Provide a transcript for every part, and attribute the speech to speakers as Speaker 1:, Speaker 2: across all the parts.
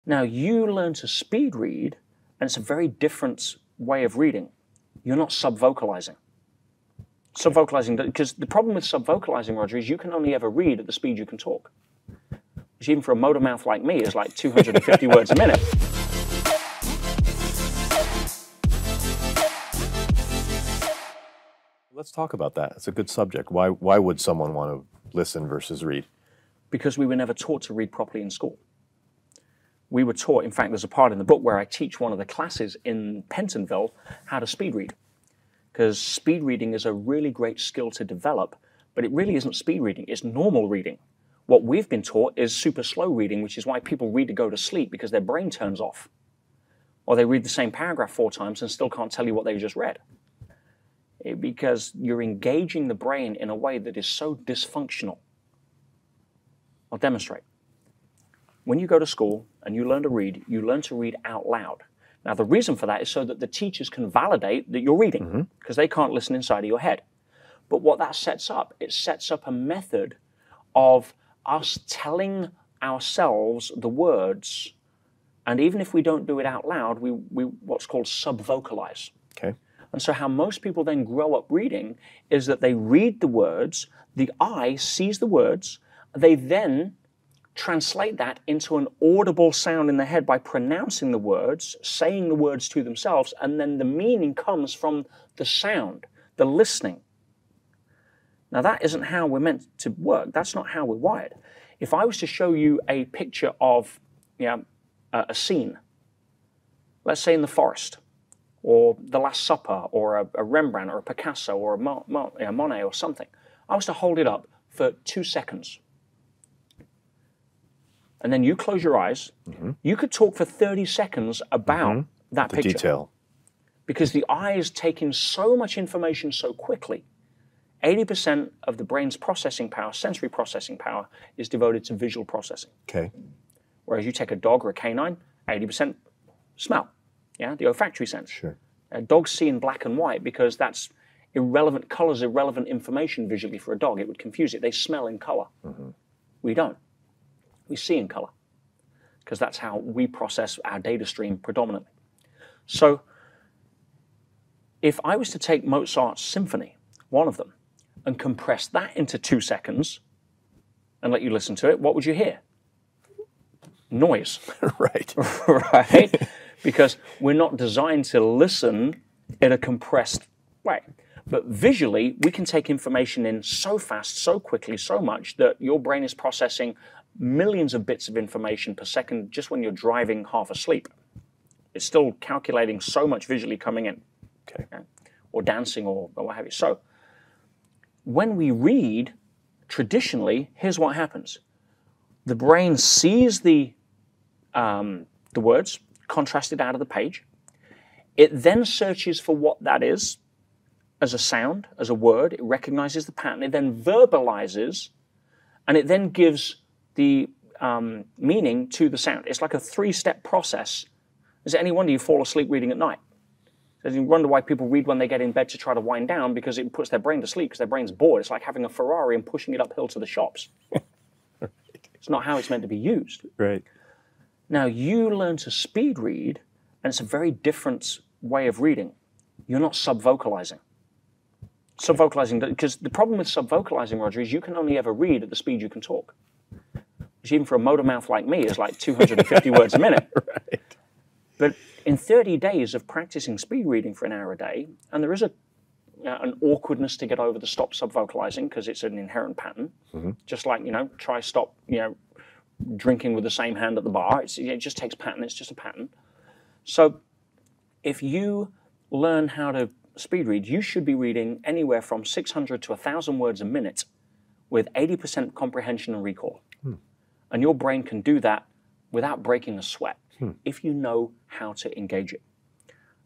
Speaker 1: Now, you learn to speed read, and it's a very different way of reading. You're not sub-vocalizing. Sub-vocalizing, because the problem with sub-vocalizing, Roger, is you can only ever read at the speed you can talk. Which even for a motor mouth like me is like 250 words a minute.
Speaker 2: Let's talk about that. It's a good subject. Why would someone want to listen versus read?
Speaker 1: Because we were never taught to read properly in school. We were taught, in fact, there's a part in the book where I teach one of the classes in Pentonville how to speed read. Because speed reading is a really great skill to develop, but it really isn't speed reading, it's normal reading. What we've been taught is super slow reading, which is why people read to go to sleep, because their brain turns off. Or they read the same paragraph 4 times and still can't tell you what they just read. Because you're engaging the brain in a way that is so dysfunctional. I'll demonstrate. When you go to school and you learn to read out loud. Now, the reason for that is so that the teachers can validate that you're reading, because they can't listen inside of your head. But what that sets up, it sets up a method of us telling ourselves the words, and even if we don't do it out loud, we what's called sub-vocalize.
Speaker 2: Okay.
Speaker 1: And so how most people then grow up reading is that they read the words, the eye sees the words, they then translate that into an audible sound in their head by pronouncing the words, saying the words to themselves, and then the meaning comes from the sound, the listening. Now that isn't how we're meant to work. That's not how we're wired. If I was to show you a picture of a scene, let's say in the forest, or The Last Supper, or a Rembrandt, or a Picasso, or a Monet, or something, I was to hold it up for 2 seconds. And then you close your eyes, you could talk for 30 seconds about that picture.
Speaker 2: Detail.
Speaker 1: Because the eye is taking so much information so quickly. 80% of the brain's processing power, sensory processing power, is devoted to visual processing.
Speaker 2: Okay.
Speaker 1: Whereas you take a dog or a canine, 80% smell, the olfactory sense.
Speaker 2: Sure.
Speaker 1: Dogs see in black and white because that's irrelevant colors, irrelevant information visually for a dog. It would confuse it. They smell in color. We don't. We see in color because that's how we process our data stream predominantly. So if I was to take Mozart's symphony, one of them, and compress that into 2 seconds and let you listen to it, what would you hear? Noise.
Speaker 2: Right.
Speaker 1: Right? Because we're not designed to listen in a compressed way. But visually, we can take information in so fast, so quickly, so much that your brain is processing millions of bits of information per second just when you're driving half asleep. It's still calculating so much visually coming in.
Speaker 2: Okay.
Speaker 1: Or dancing or what have you. So when we read, traditionally, here's what happens. The brain sees the words contrasted out of the page. It then searches for what that is as a sound, as a word. It recognizes the pattern. It then verbalizes, and it then gives the meaning to the sound. It's like a 3-step process. Is it any wonder you fall asleep reading at night? You wonder why people read when they get in bed to try to wind down, because it puts their brain to sleep because their brain's bored. It's like having a Ferrari and pushing it uphill to the shops. It's not how it's meant to be used.
Speaker 2: Right.
Speaker 1: Now, you learn to speed read, and it's a very different way of reading. You're not sub-vocalizing. Sub-vocalizing, because the problem with sub-vocalizing, Roger, is you can only ever read at the speed you can talk. Which even for a motor mouth like me is like 250 words a minute.
Speaker 2: Right.
Speaker 1: But in 30 days of practicing speed reading for an hour a day, and there is an awkwardness to get over the stop sub-vocalizing because it's an inherent pattern. Just like, try stop, drinking with the same hand at the bar. It just takes pattern. It's just a pattern. So if you learn how to speed read, you should be reading anywhere from 600 to 1,000 words a minute with 80% comprehension and recall. And your brain can do that without breaking a sweat if you know how to engage it.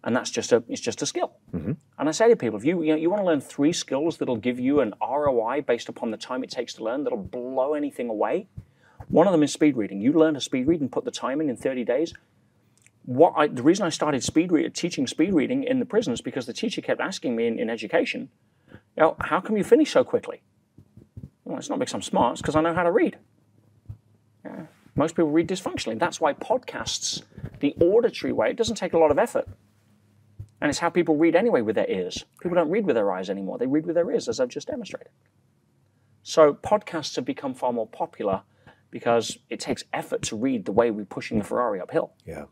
Speaker 1: And that's just it's just a skill. And I say to people, if you want to learn 3 skills that'll give you an ROI based upon the time it takes to learn, that'll blow anything away, one of them is speed reading. You learn to speed read and put the time in 30 days. The reason I started teaching speed reading in the prisons, because the teacher kept asking me in education, how come you finish so quickly? Well, it's not because I'm smart, it's because I know how to read. Most people read dysfunctionally. That's why podcasts, the auditory way, it doesn't take a lot of effort. And it's how people read anyway with their ears. People don't read with their eyes anymore. They read with their ears, as I've just demonstrated. So podcasts have become far more popular because it takes effort to read the way we're pushing the Ferrari uphill.
Speaker 2: Yeah.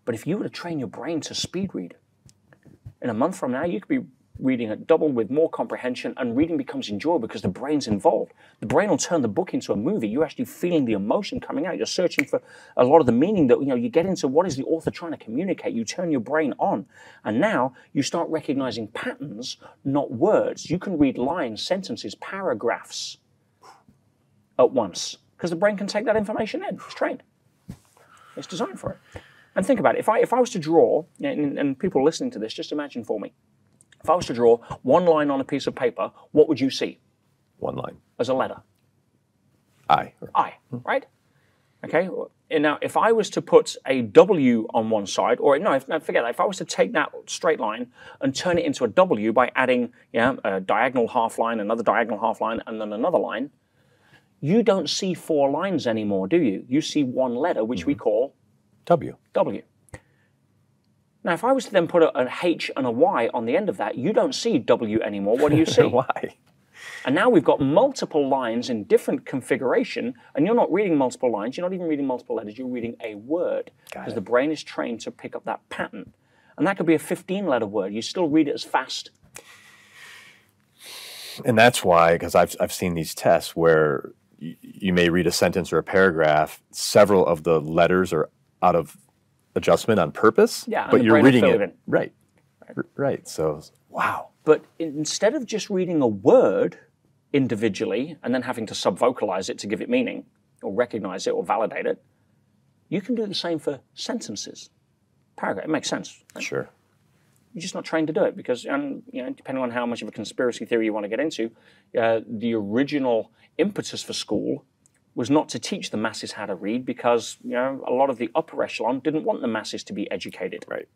Speaker 1: But if you were to train your brain to speed read, in a month from now, you could be reading at double with more comprehension, and reading becomes enjoyable because the brain's involved. The brain will turn the book into a movie. You're actually feeling the emotion coming out. You're searching for a lot of the meaning that, you get into what is the author trying to communicate. You turn your brain on, and now you start recognizing patterns, not words. You can read lines, sentences, paragraphs at once because the brain can take that information in. It's trained. It's designed for it. And think about it. If I was to draw, and people listening to this, just imagine for me, if I was to draw one line on a piece of paper, what would you see?
Speaker 2: One line.
Speaker 1: As a letter.
Speaker 2: I.
Speaker 1: I, right? Okay. And now, if I was to put a W on one side, or no, forget that. If I was to take that straight line and turn it into a W by adding a diagonal half line, another diagonal half line, and then another line, you don't see 4 lines anymore, do you? You see one letter, which we call
Speaker 2: W.
Speaker 1: W. Now, if I was to then put an H and a Y on the end of that, you don't see W anymore. What do you see?
Speaker 2: Why?
Speaker 1: And now we've got multiple lines in different configuration, and you're not reading multiple lines, you're not even reading multiple letters, you're reading a word. Because the brain is trained to pick up that pattern. And that could be a 15-letter word. You still read it as fast.
Speaker 2: And that's why, because I've seen these tests where you may read a sentence or a paragraph, several of the letters are out of adjustment on purpose, but you're reading it. Right. So, wow.
Speaker 1: But instead of just reading a word individually and then having to sub-vocalize it to give it meaning or recognize it or validate it, you can do the same for sentences. Paragraph. It makes sense. Right?
Speaker 2: Sure.
Speaker 1: You're just not trained to do it because, depending on how much of a conspiracy theory you want to get into, the original impetus for school was not to teach the masses how to read because, a lot of the upper echelon didn't want the masses to be educated.
Speaker 2: Right.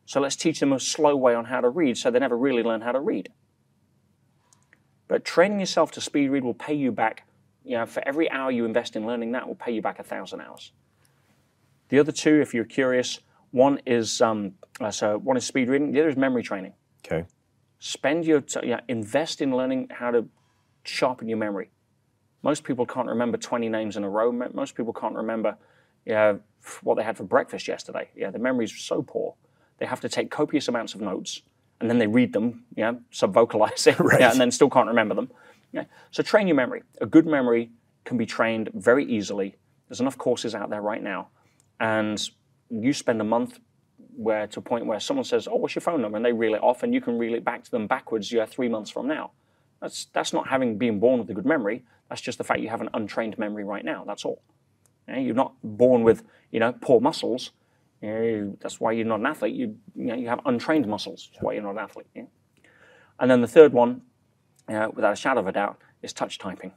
Speaker 1: So let's teach them a slow way on how to read so they never really learn how to read. But training yourself to speed read will pay you back, for every hour you invest in learning that will pay you back 1,000 hours. The other two, if you're curious, one is one is speed reading, the other is memory training.
Speaker 2: Okay.
Speaker 1: Invest in learning how to sharpen your memory. Most people can't remember 20 names in a row. Most people can't remember what they had for breakfast yesterday. The memory is so poor. They have to take copious amounts of notes, and then they read them, sub-vocalize it,
Speaker 2: right.
Speaker 1: And then still can't remember them. So train your memory. A good memory can be trained very easily. There's enough courses out there right now. And you spend a month to a point where someone says, oh, what's your phone number? And they reel it off, and you can reel it back to them backwards 3 months from now. That's not having been born with a good memory. That's just the fact you have an untrained memory right now. That's all. You're not born with poor muscles. That's why you're not an athlete. You have untrained muscles. That's why you're not an athlete. And then the third one, without a shadow of a doubt, is touch typing.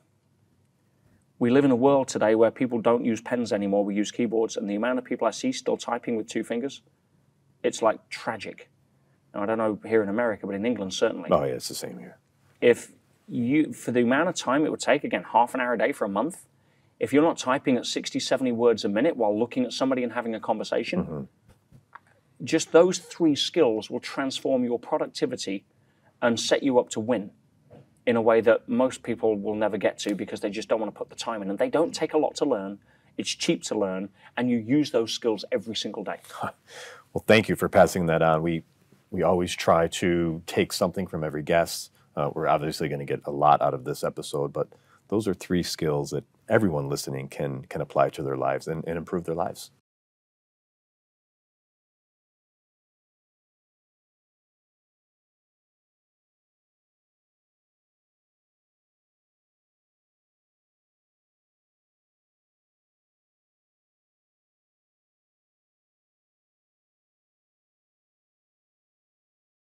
Speaker 1: We live in a world today where people don't use pens anymore. We use keyboards, and the amount of people I see still typing with 2 fingers, it's like tragic. Now, I don't know here in America, but in England certainly.
Speaker 2: Oh yeah, it's the same here.
Speaker 1: For the amount of time it would take, again, half an hour a day for a month, if you're not typing at 60, 70 words a minute while looking at somebody and having a conversation, just those 3 skills will transform your productivity and set you up to win in a way that most people will never get to because they just don't want to put the time in. And they don't take a lot to learn. It's cheap to learn, and you use those skills every single day.
Speaker 2: Well, thank you for passing that on. We always try to take something from every guest. We're obviously going to get a lot out of this episode, but those are 3 skills that everyone listening can apply to their lives and improve their lives.